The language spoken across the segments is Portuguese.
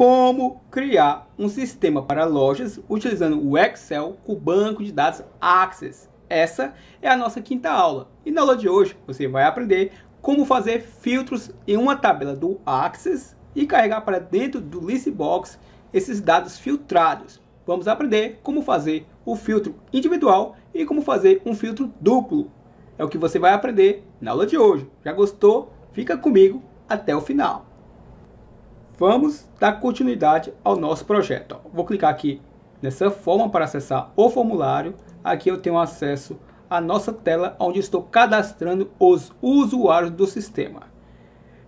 como criar um sistema para lojas utilizando o Excel com o banco de dados Access. Essa é a nossa quinta aula. E na aula de hoje você vai aprender como fazer filtros em uma tabela do Access e carregar para dentro do Listbox esses dados filtrados. Vamos aprender como fazer o filtro individual e como fazer um filtro duplo. É o que você vai aprender na aula de hoje. Já gostou? Fica comigo até o final. Vamos dar continuidade ao nosso projeto. Vou clicar aqui nessa forma para acessar o formulário. Aqui eu tenho acesso à nossa tela onde estou cadastrando os usuários do sistema.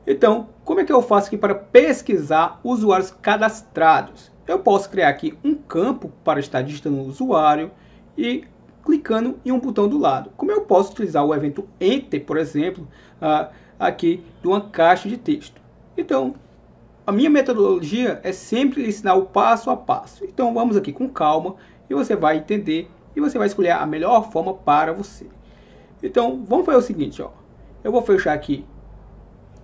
Então, como é que eu faço aqui para pesquisar usuários cadastrados? Eu posso criar aqui um campo para estar digitando o usuário e clicando em um botão do lado. Como eu posso utilizar o evento Enter, por exemplo, aqui de uma caixa de texto. Então, a minha metodologia é sempre ensinar o passo a passo. Então, vamos aqui com calma e você vai entender e você vai escolher a melhor forma para você. Então, vamos fazer o seguinte, ó. Eu vou fechar aqui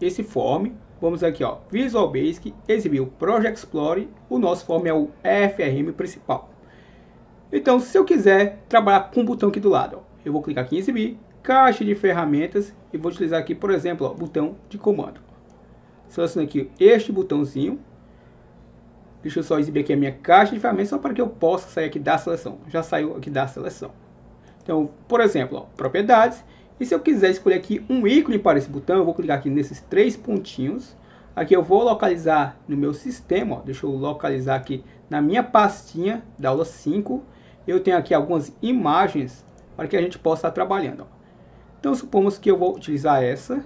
esse form. Vamos aqui, ó, Visual Basic, exibir o Project Explorer. O nosso form é o FRM principal. Então, se eu quiser trabalhar com o botão aqui do lado, ó, eu vou clicar aqui em exibir, caixa de ferramentas e vou utilizar aqui, por exemplo, ó, botão de comando. Seleciono aqui este botãozinho. Deixa eu só exibir aqui a minha caixa de ferramentas só para que eu possa sair aqui da seleção. Já saiu aqui da seleção. Então, por exemplo, ó, propriedades. E se eu quiser escolher aqui um ícone para esse botão, eu vou clicar aqui nesses três pontinhos. Aqui eu vou localizar no meu sistema, ó, deixa eu localizar aqui na minha pastinha da aula 5. Eu tenho aqui algumas imagens para que a gente possa estar trabalhando. Ó. Então, supomos que eu vou utilizar essa.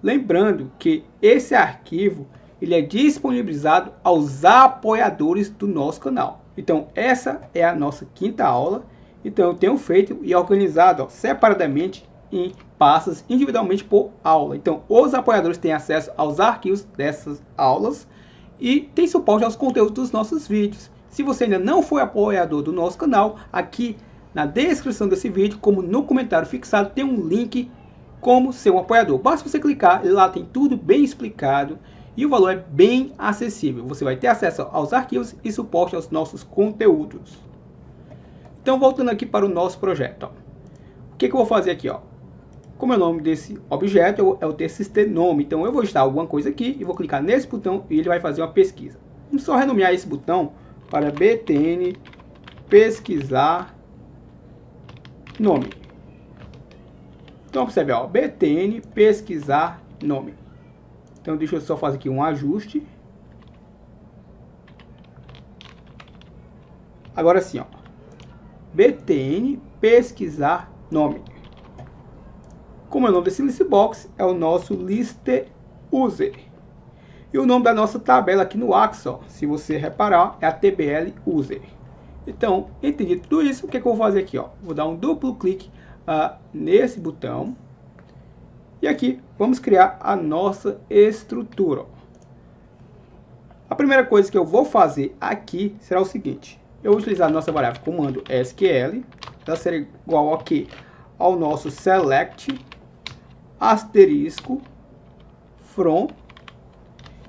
Lembrando que esse arquivo ele é disponibilizado aos apoiadores do nosso canal. Então, essa é a nossa quinta aula. Então, eu tenho feito e organizado, ó, separadamente em pastas individualmente por aula. Então, os apoiadores têm acesso aos arquivos dessas aulas e tem suporte aos conteúdos dos nossos vídeos. Se você ainda não foi apoiador do nosso canal, aqui na descrição desse vídeo, como no comentário fixado, tem um link como ser um apoiador. Basta você clicar, lá tem tudo bem explicado e o valor é bem acessível. Você vai ter acesso aos arquivos e suporte aos nossos conteúdos. Então, voltando aqui para o nosso projeto, ó. O que eu vou fazer aqui, ó? Como é o nome desse objeto, é o txt nome. Então, eu vou digitar alguma coisa aqui e vou clicar nesse botão e ele vai fazer uma pesquisa. Vamos só renomear esse botão para btn pesquisar nome. Então, observe, ó, btn pesquisar nome. Então, deixa eu só fazer aqui um ajuste. Agora sim, ó. btn pesquisar nome. Como é o nome desse listbox, é o nosso list user. E o nome da nossa tabela aqui no Access, ó, se você reparar, é a tbl user. Então, entendido tudo isso, o que eu vou fazer aqui, ó? Vou dar um duplo clique nesse botão. E aqui vamos criar a nossa estrutura. Ó. A primeira coisa que eu vou fazer aqui será o seguinte. Eu vou utilizar a nossa variável comando SQL. Ela será igual aqui ao nosso select asterisco from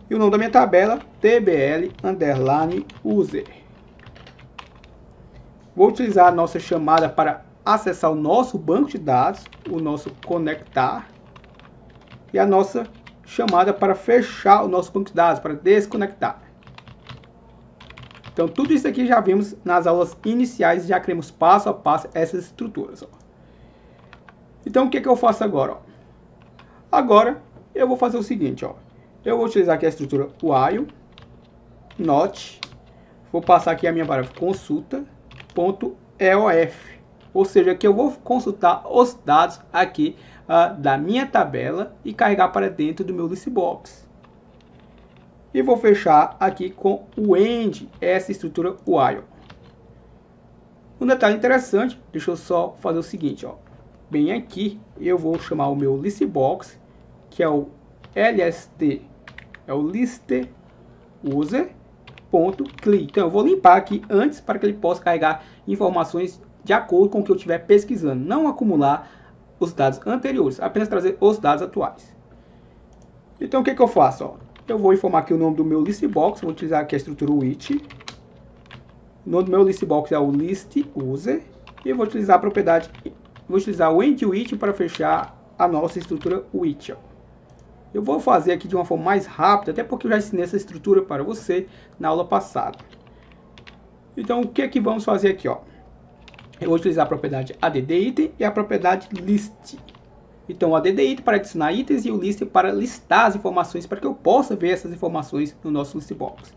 e o nome da minha tabela tbl underline user. Vou utilizar a nossa chamada para acessar o nosso banco de dados, o nosso conectar e a nossa chamada para fechar o nosso banco de dados, para desconectar. Então, tudo isso aqui já vimos nas aulas iniciais, já criamos passo a passo essas estruturas. Ó. Então, o que eu faço agora? Ó? Agora, eu vou fazer o seguinte. Ó. Eu vou utilizar aqui a estrutura while, not, vou passar aqui a minha variável consulta.eof. Ou seja, que eu vou consultar os dados aqui da minha tabela e carregar para dentro do meu listbox. E vou fechar aqui com o end, essa estrutura while. Um detalhe interessante, deixa eu só fazer o seguinte, ó. Bem aqui, eu vou chamar o meu listbox, que é o lst, é o list user.clean. Então eu vou limpar aqui antes para que ele possa carregar informações de acordo com o que eu estiver pesquisando, não acumular os dados anteriores, apenas trazer os dados atuais. Então o que eu faço? Ó? Eu vou informar aqui o nome do meu listbox, vou utilizar aqui a estrutura with. O nome do meu listbox é o listUser. E eu vou utilizar a propriedade, vou utilizar o endWith para fechar a nossa estrutura with. Eu vou fazer aqui de uma forma mais rápida, até porque eu já ensinei essa estrutura para você na aula passada. Então, o que é que vamos fazer aqui, ó? Eu vou utilizar a propriedade addItem e a propriedade list. Então, o addItem para adicionar itens e o list para listar as informações, para que eu possa ver essas informações no nosso listbox.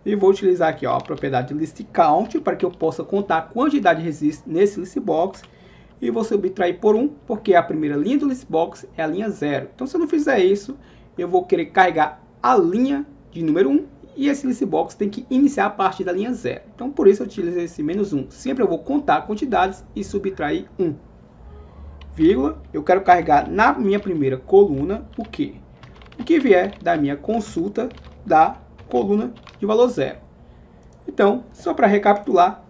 E vou utilizar aqui, ó, a propriedade listCount, para que eu possa contar a quantidade de registros nesse listbox. E vou subtrair por 1, porque a primeira linha do listbox é a linha 0. Então, se eu não fizer isso, eu vou querer carregar a linha de número 1. E esse listbox tem que iniciar a partir da linha 0. Então, por isso eu utilizo esse menos 1. Sempre eu vou contar quantidades e subtrair 1. Vírgula, eu quero carregar na minha primeira coluna o quê? O que vier da minha consulta da coluna de valor 0. Então, só para recapitular,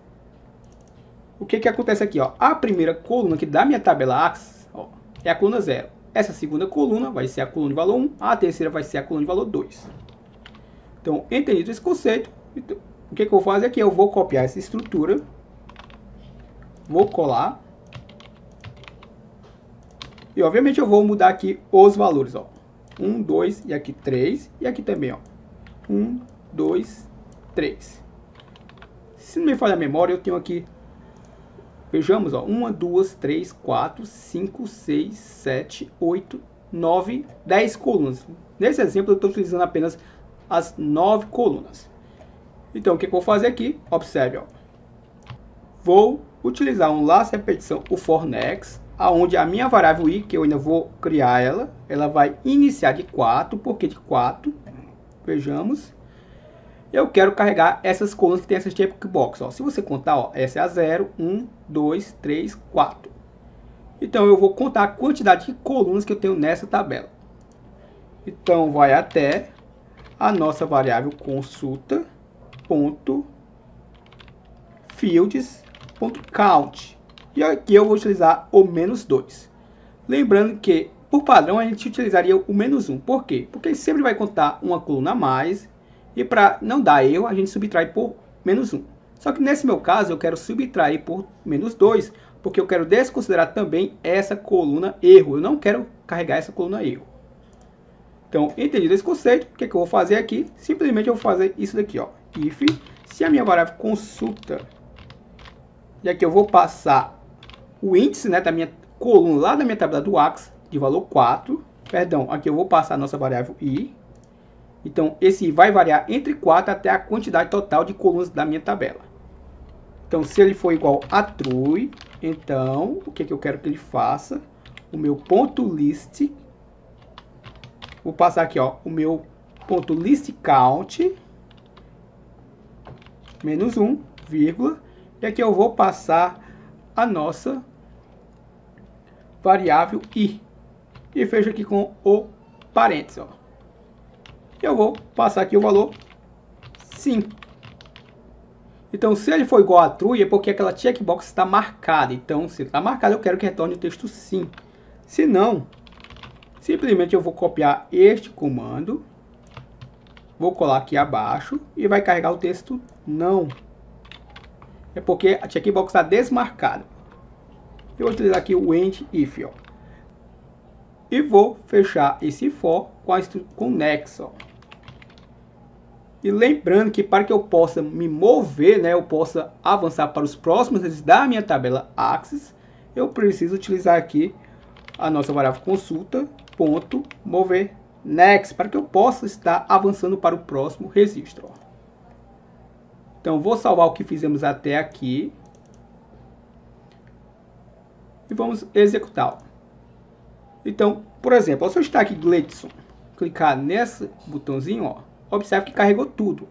o que acontece aqui, ó? A primeira coluna aqui da minha tabela Axis, ó, é a coluna 0. Essa segunda coluna vai ser a coluna de valor 1, a terceira vai ser a coluna de valor 2. Então, entendido esse conceito, o que eu vou fazer aqui? Eu vou copiar essa estrutura, vou colar, e obviamente eu vou mudar aqui os valores, ó. 1, 2, e aqui 3, e aqui também, ó. 1, 2, 3. Se não me falha a memória, eu tenho aqui, vejamos, ó, 1, 2, 3, 4, 5, 6, 7, 8, 9, 10 colunas. Nesse exemplo, eu estou utilizando apenas as 9 colunas. Então, o que eu vou fazer aqui? Observe, ó. Vou utilizar um laço de repetição, o for next, aonde a minha variável i, que eu ainda vou criar ela vai iniciar de 4. Por que de 4? Vejamos. Eu quero carregar essas colunas que tem essa checkbox, ó. Se você contar, ó, essa é a 0, 1, 2, 3, 4. Então, eu vou contar a quantidade de colunas que eu tenho nessa tabela. Então, vai até a nossa variável consulta.fields.count. E aqui eu vou utilizar o menos 2. Lembrando que, por padrão, a gente utilizaria o menos 1. Por quê? Porque ele sempre vai contar uma coluna a mais. E para não dar erro, a gente subtrai por menos 1. Só que nesse meu caso, eu quero subtrair por menos 2. Porque eu quero desconsiderar também essa coluna erro. Eu não quero carregar essa coluna erro. Então, entendido esse conceito, o que eu vou fazer aqui? Simplesmente eu vou fazer isso daqui, ó. If, se a minha variável consulta, e aqui eu vou passar o índice, né, da minha coluna lá da minha tabela do Axis, de valor 4. Perdão, aqui eu vou passar a nossa variável i. Então, esse i vai variar entre 4 até a quantidade total de colunas da minha tabela. Então, se ele for igual a true, então, o que eu quero que ele faça? O meu ponto list, vou passar aqui, ó, o meu ponto list count, menos 1, vírgula, e aqui eu vou passar a nossa variável i. E fecho aqui com o parênteses, ó. E eu vou passar aqui o valor 5. Então, se ele for igual a true, é porque aquela checkbox está marcada. Então, se está marcada, eu quero que retorne o texto sim. Se não, simplesmente eu vou copiar este comando, vou colar aqui abaixo e vai carregar o texto não. É porque a checkbox está desmarcada. Eu vou utilizar aqui o end if, ó. E vou fechar esse for com next, ó. E lembrando que para que eu possa me mover, né, eu possa avançar para os próximos registros da minha tabela Axis, eu preciso utilizar aqui a nossa variável consulta.mover next, para que eu possa estar avançando para o próximo registro, ó. Então, vou salvar o que fizemos até aqui. E vamos executar, ó. Então, por exemplo, se eu estar aqui Gleidson, clicar nesse botãozinho, ó, observe que carregou tudo.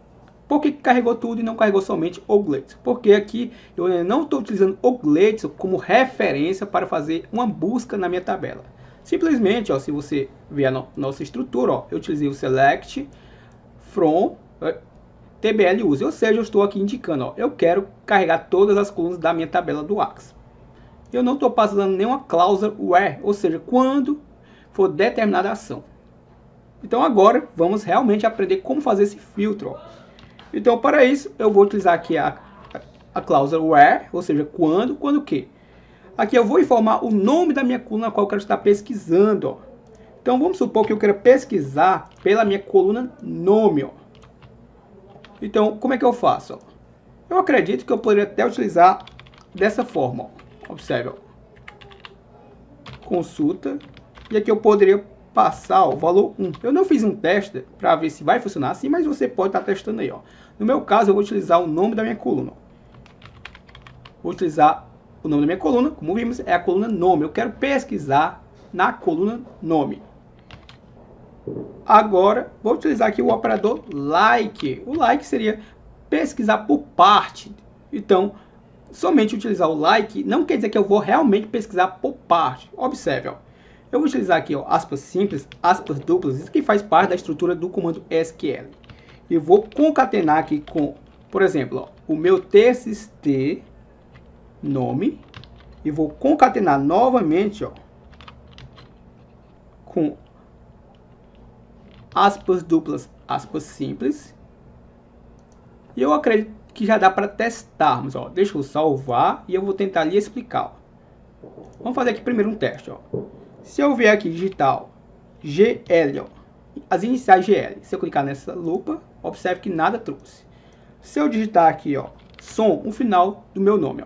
Por que carregou tudo e não carregou somente o Gleidson? Porque aqui eu não estou utilizando o Gleidson como referência para fazer uma busca na minha tabela. Simplesmente, ó, se você ver a nossa estrutura, ó, eu utilizei o select from tbl use, ou seja, eu estou aqui indicando, ó, eu quero carregar todas as colunas da minha tabela do Axis. Eu não estou passando nenhuma cláusula where, ou seja, quando for determinada a ação. Então agora vamos realmente aprender como fazer esse filtro, ó. Então para isso eu vou utilizar aqui a cláusula where, ou seja, quando o quê? Aqui eu vou informar o nome da minha coluna na qual eu quero estar pesquisando, ó. Então vamos supor que eu queira pesquisar pela minha coluna nome, ó. Então como é que eu faço, ó? Eu acredito que eu poderia até utilizar dessa forma, ó. Observe, ó. Consulta, e aqui eu poderia passar o valor 1. Eu não fiz um teste para ver se vai funcionar assim, mas você pode estar testando aí, ó. No meu caso, eu vou utilizar o nome da minha coluna, ó. Vou utilizar o nome da minha coluna, como vimos, é a coluna nome. Eu quero pesquisar na coluna nome. Agora, vou utilizar aqui o operador like. O like seria pesquisar por parte. Então, somente utilizar o like não quer dizer que eu vou realmente pesquisar por parte. Observe, ó. Eu vou utilizar aqui, ó, aspas simples, aspas duplas, isso que faz parte da estrutura do comando SQL. E vou concatenar aqui com, por exemplo, ó, o meu txt nome, e vou concatenar novamente, ó, com aspas duplas, aspas simples. E eu acredito que já dá para testarmos, ó. Deixa eu salvar e eu vou tentar lhe explicar, ó. Vamos fazer aqui primeiro um teste, ó. Se eu vier aqui digitar GL, ó, as iniciais GL, se eu clicar nessa lupa, observe que nada trouxe. Se eu digitar aqui, ó, som, o final do meu nome, ó,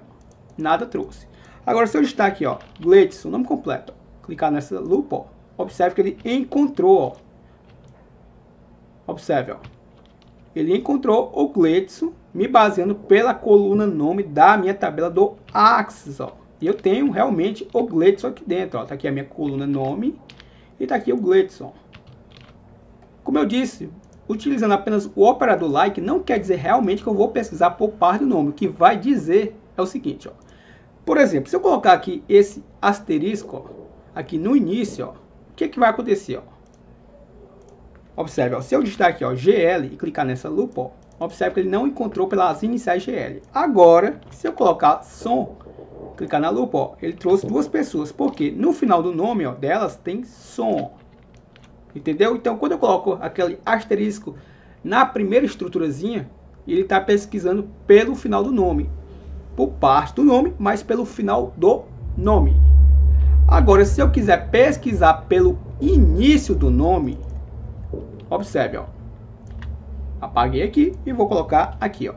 nada trouxe. Agora, se eu digitar aqui, ó, Gleidson, nome completo, ó, clicar nessa lupa, ó, observe que ele encontrou, ó. Observe, ó. Ele encontrou o Gleidson me baseando pela coluna nome da minha tabela do Axis, ó. E eu tenho realmente o Gleidson aqui dentro, ó. Tá aqui a minha coluna nome e tá aqui o Gleidson. Como eu disse, utilizando apenas o operador like não quer dizer realmente que eu vou pesquisar por parte do nome. O que vai dizer é o seguinte, ó. Por exemplo, se eu colocar aqui esse asterisco, ó, aqui no início, ó, o que vai acontecer, ó? Observe, ó, se eu digitar aqui, ó, GL e clicar nessa lupa, ó, observe que ele não encontrou pelas iniciais GL. Agora, se eu colocar som, clicar na lupa, ó, ele trouxe duas pessoas, porque no final do nome, ó, delas tem som. Entendeu? Então, quando eu coloco aquele asterisco na primeira estruturazinha, ele está pesquisando pelo final do nome. Por parte do nome, mas pelo final do nome. Agora, se eu quiser pesquisar pelo início do nome, observe, ó. Apaguei aqui e vou colocar aqui, ó.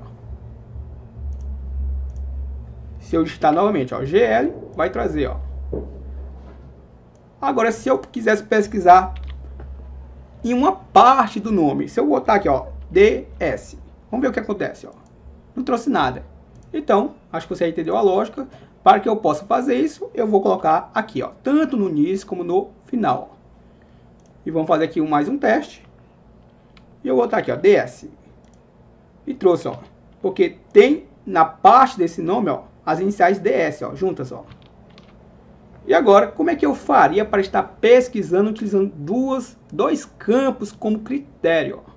Se eu digitar novamente, ó, GL, vai trazer, ó. Agora, se eu quisesse pesquisar em uma parte do nome, se eu botar aqui, ó, DS, vamos ver o que acontece, ó. Não trouxe nada. Então, acho que você entendeu a lógica. Para que eu possa fazer isso, eu vou colocar aqui, ó, tanto no início como no final, ó. E vamos fazer aqui mais um teste. E eu vou botar aqui, ó, DS. E trouxe, ó, porque tem na parte desse nome, ó, as iniciais DS, ó, juntas, ó. E agora, como é que eu faria para estar pesquisando utilizando dois campos como critério, ó?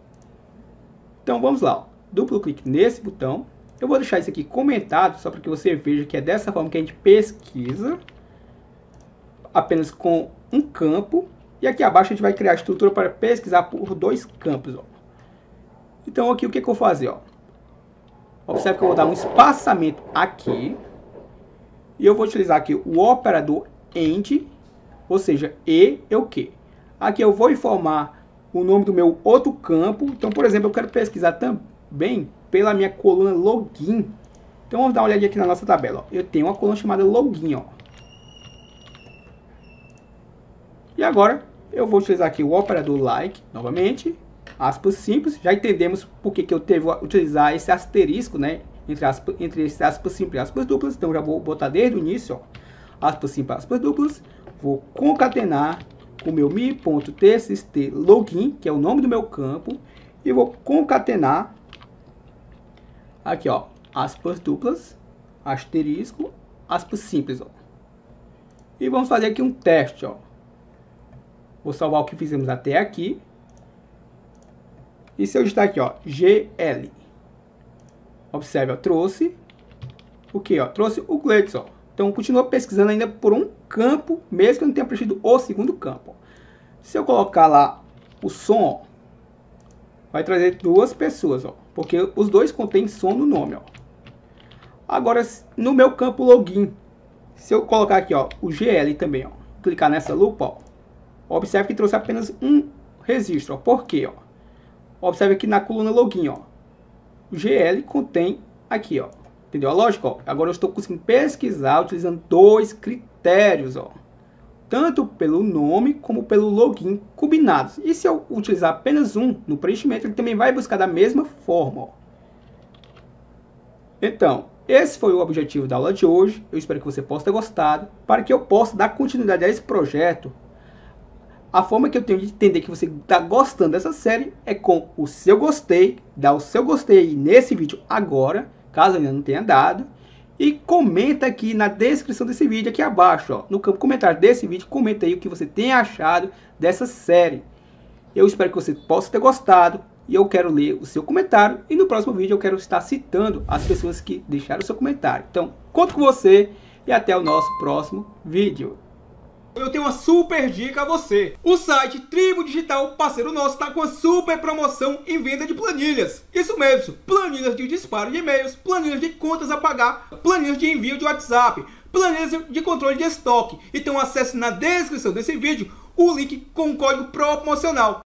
Então vamos lá, ó. Duplo clique nesse botão. Eu vou deixar isso aqui comentado, só para que você veja que é dessa forma que a gente pesquisa, apenas com um campo. E aqui abaixo a gente vai criar a estrutura para pesquisar por dois campos, ó. Então aqui o que eu vou fazer, ó? Observe que eu vou dar um espaçamento aqui. E eu vou utilizar aqui o operador AND, ou seja, e o que? Aqui eu vou informar o nome do meu outro campo. Então, por exemplo, eu quero pesquisar também pela minha coluna login. Então vamos dar uma olhadinha aqui na nossa tabela, ó. Eu tenho uma coluna chamada login, ó. E agora eu vou utilizar aqui o operador like novamente, aspas simples. Já entendemos por que eu devo utilizar esse asterisco, né, entre esse aspas simples e aspas duplas. Então já vou botar desde o início, ó, aspas simples, aspas duplas. Vou concatenar o meu mi.txt login, que é o nome do meu campo, e vou concatenar aqui, ó, aspas duplas, asterisco, aspas simples, ó. E vamos fazer aqui um teste, ó. Vou salvar o que fizemos até aqui. E se eu digitar aqui, ó, GL, observe, ó, trouxe o que, ó? Trouxe o Gleidson. Então continua pesquisando ainda por um campo, mesmo que eu não tenha preenchido o segundo campo. Se eu colocar lá o som, ó, vai trazer duas pessoas, ó, porque os dois contêm som no nome, ó. Agora, no meu campo login, se eu colocar aqui, ó, o GL também, ó, clicar nessa lupa, ó, observe que trouxe apenas um registro, ó. Por quê, ó? Observe aqui na coluna login, ó, o GL contém aqui, ó, entendeu a lógica, ó? Agora eu estou conseguindo pesquisar utilizando dois critérios, ó, tanto pelo nome como pelo login combinados. E se eu utilizar apenas um no preenchimento, ele também vai buscar da mesma forma, ó. Então, esse foi o objetivo da aula de hoje. Eu espero que você possa ter gostado. Para que eu possa dar continuidade a esse projeto, a forma que eu tenho de entender que você está gostando dessa série é com o seu gostei. Dá o seu gostei aí nesse vídeo agora, caso ainda não tenha dado. E comenta aqui na descrição desse vídeo, aqui abaixo, ó, no campo comentário desse vídeo, comenta aí o que você tem achado dessa série. Eu espero que você possa ter gostado. E eu quero ler o seu comentário. E no próximo vídeo eu quero estar citando as pessoas que deixaram o seu comentário. Então, conto com você. E até o nosso próximo vídeo. Eu tenho uma super dica a você. O site Tribo Digital, parceiro nosso, está com uma super promoção em venda de planilhas. Isso mesmo. Planilhas de disparo de e-mails. Planilhas de contas a pagar. Planilhas de envio de WhatsApp. Planilhas de controle de estoque. Então acesse na descrição desse vídeo o link com o código promocional.